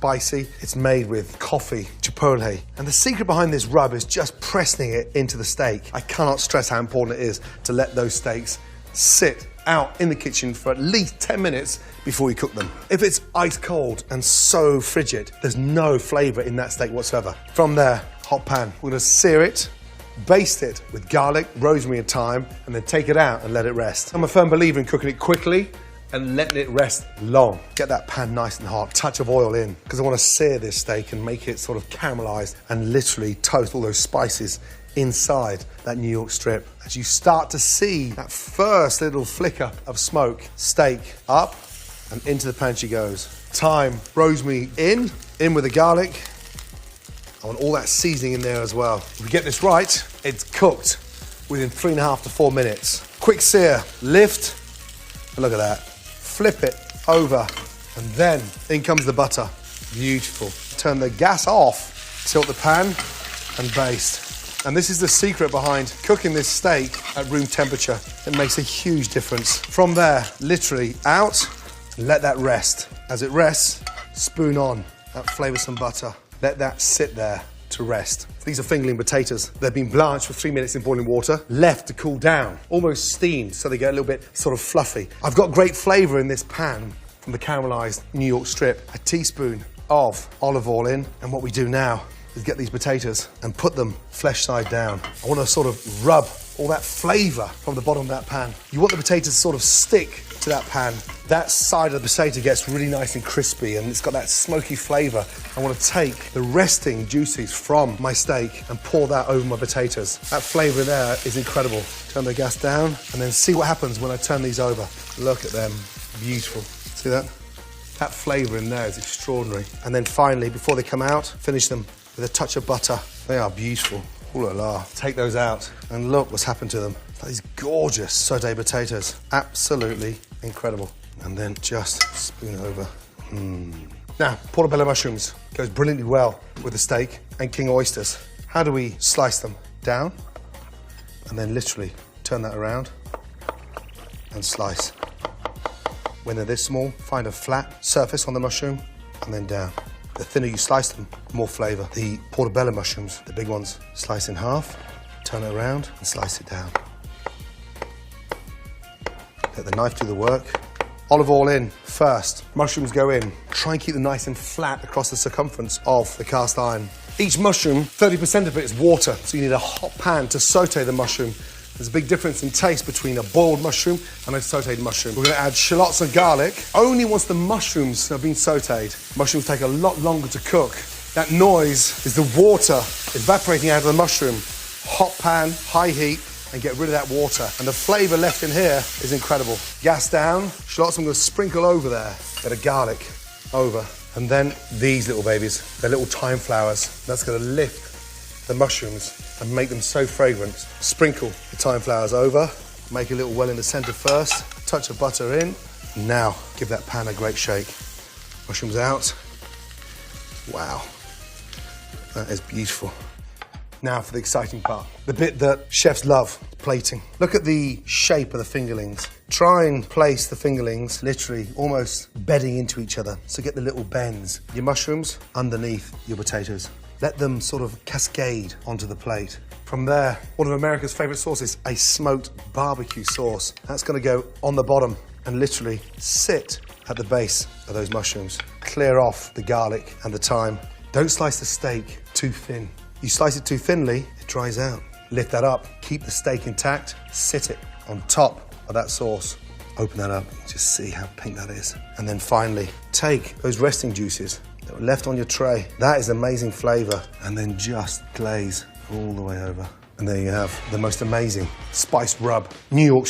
spicy. It's made with coffee, chipotle. And the secret behind this rub is just pressing it into the steak. I cannot stress how important it is to let those steaks sit out in the kitchen for at least 10 minutes before you cook them. If it's ice cold and so frigid, there's no flavour in that steak whatsoever. From there, hot pan, we're gonna sear it, baste it with garlic, rosemary and thyme, and then take it out and let it rest. I'm a firm believer in cooking it quickly and letting it rest long. Get that pan nice and hot, touch of oil in, because I want to sear this steak and make it sort of caramelized and literally toast all those spices inside that New York strip. As you start to see that first little flicker of smoke, steak up and into the pan she goes. Thyme, rosemary in with the garlic. I want all that seasoning in there as well. If we get this right, it's cooked within 3.5 to 4 minutes. Quick sear, lift, and look at that. Flip it over, and then in comes the butter. Beautiful. Turn the gas off, tilt the pan, and baste. And this is the secret behind cooking this steak at room temperature. It makes a huge difference. From there, literally out, let that rest. As it rests, spoon on that flavoursome butter. Let that sit there to rest. These are fingerling potatoes. They've been blanched for 3 minutes in boiling water, left to cool down, almost steamed, so they get a little bit sort of fluffy. I've got great flavour in this pan from the caramelised New York strip. A teaspoon of olive oil in, and what we do now is get these potatoes and put them flesh side down. I want to sort of rub all that flavour from the bottom of that pan. You want the potatoes to sort of stick to that pan. That side of the potato gets really nice and crispy and it's got that smoky flavour. I want to take the resting juices from my steak and pour that over my potatoes. That flavour there is incredible. Turn the gas down and then see what happens when I turn these over. Look at them, beautiful. See that? That flavour in there is extraordinary. And then finally, before they come out, finish them with a touch of butter. They are beautiful. Ooh la la. Take those out and look what's happened to them. These gorgeous sauté potatoes. Absolutely incredible. And then just spoon over. Now, portobello mushrooms goes brilliantly well with the steak and king oysters. How do we slice them? Down, and then literally turn that around and slice. When they're this small, find a flat surface on the mushroom and then down. The thinner you slice them, the more flavour. The portobello mushrooms, the big ones, slice in half, turn it around and slice it down. Let the knife do the work. Olive oil in first, mushrooms go in. Try and keep them nice and flat across the circumference of the cast iron. Each mushroom, 30% of it is water, so you need a hot pan to saute the mushroom. There's a big difference in taste between a boiled mushroom and a sauteed mushroom. We're going to add shallots and garlic only once the mushrooms have been sauteed. Mushrooms take a lot longer to cook. That noise is the water evaporating out of the mushroom. Hot pan, high heat, and get rid of that water. And the flavour left in here is incredible. Gas down, shallots I'm going to sprinkle over there. Bit of garlic over. And then these little babies, they're little thyme flowers. That's going to lift the mushrooms and make them so fragrant. Sprinkle the thyme flowers over. Make a little well in the centre first. Touch of butter in. Now, give that pan a great shake. Mushrooms out. Wow. That is beautiful. Now for the exciting part, the bit that chefs love, plating. Look at the shape of the fingerlings. Try and place the fingerlings literally almost bedding into each other. So get the little bends. Your mushrooms underneath your potatoes. Let them sort of cascade onto the plate. From there, one of America's favourite sauces, a smoked barbecue sauce. That's going to go on the bottom and literally sit at the base of those mushrooms. Clear off the garlic and the thyme. Don't slice the steak too thin. You slice it too thinly, it dries out. Lift that up, keep the steak intact, sit it on top of that sauce. Open that up, just see how pink that is. And then finally, take those resting juices that were left on your tray. That is amazing flavour. And then just glaze all the way over. And there you have the most amazing spiced rub. New York